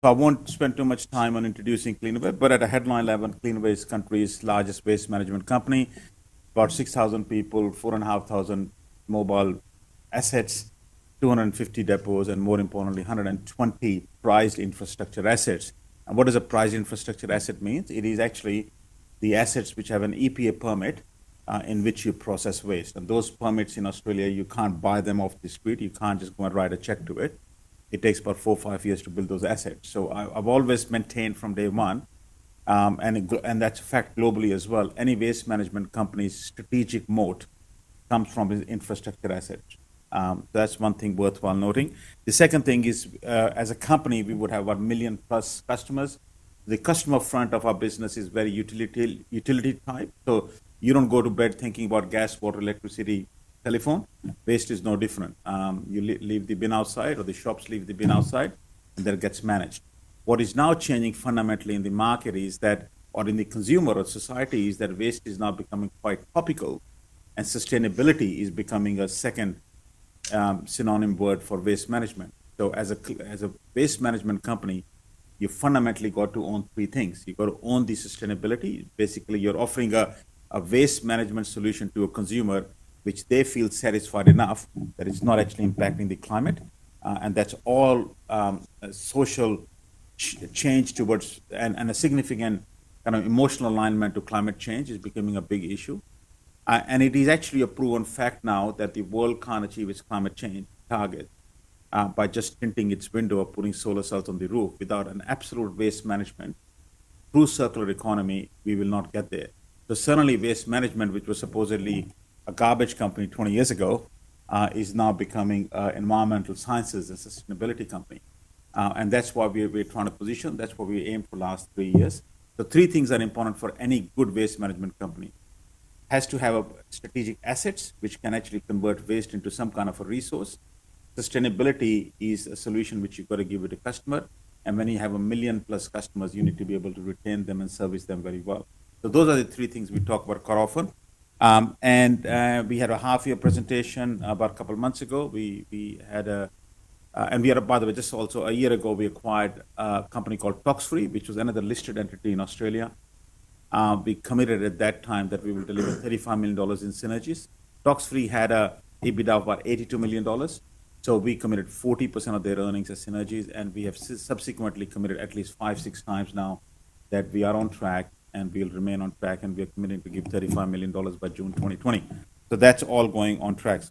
So I won't spend too much time on introducing Cleanaway, but at a headline level, Cleanaway is country's largest waste management company, about 6,000 people, 4,500 mobile assets, 250 depots, and more importantly, 120 prized infrastructure assets. And what does a prized infrastructure asset mean? It is actually the assets which have an EPA permit in which you process waste. And those permits in Australia, you can't buy them off the street. You can't just go and write a check to it. It takes about 4 or 5 years to build those assets. So I've always maintained from day one, and that's a fact globally as well, any waste management company's strategic moat comes from its infrastructure assets. That's one thing worthwhile noting. The second thing is, as a company, we would have 1 million plus customers. The customer front of our business is very utility type. So you don't go to bed thinking about gas, water, electricity, telephone. Waste is no different. You leave the bin outside, or the shops leave the bin outside, and that gets managed. What is now changing fundamentally in the market is that, or in the consumer or society, is that waste is now becoming quite topical, and sustainability is becoming a second synonym word for waste management. So as a waste management company, you fundamentally got to own three things. You got to own the sustainability. Basically, you're offering a waste management solution to a consumer which they feel satisfied enough that it's not actually impacting the climate. And that's all social change towards, and a significant kind of emotional alignment to climate change is becoming a big issue. And it is actually a proven fact now that the world can't achieve its climate change target by just tinting its window or putting solar cells on the roof. Without an absolute waste management, through circular economy, we will not get there. So certainly waste management, which was supposedly a garbage company 20 years ago, is now becoming environmental sciences and sustainability company. And that's what we're trying to position. That's what we aim for last 3 years. So three things are important for any good waste management company. Has to have a strategic assets, which can actually convert waste into some kind of a resource. Sustainability is a solution which you've got to give it to customer. And when you have 1 million plus customers, you need to be able to retain them and service them very well. So those are the three things we talk about quite often. And we had a half-year presentation about a couple of months ago. We had by the way, just also a year ago, we acquired a company called Toxfree, which was another listed entity in Australia. We committed at that time that we will deliver $35 million in synergies. Toxfree had a EBITDA of about $82 million. So we committed 40% of their earnings as synergies, and we have subsequently committed at least 5-6 times now that we are on track, and we'll remain on track, and we are committing to give $35 million by June 2020. So that's all going on track.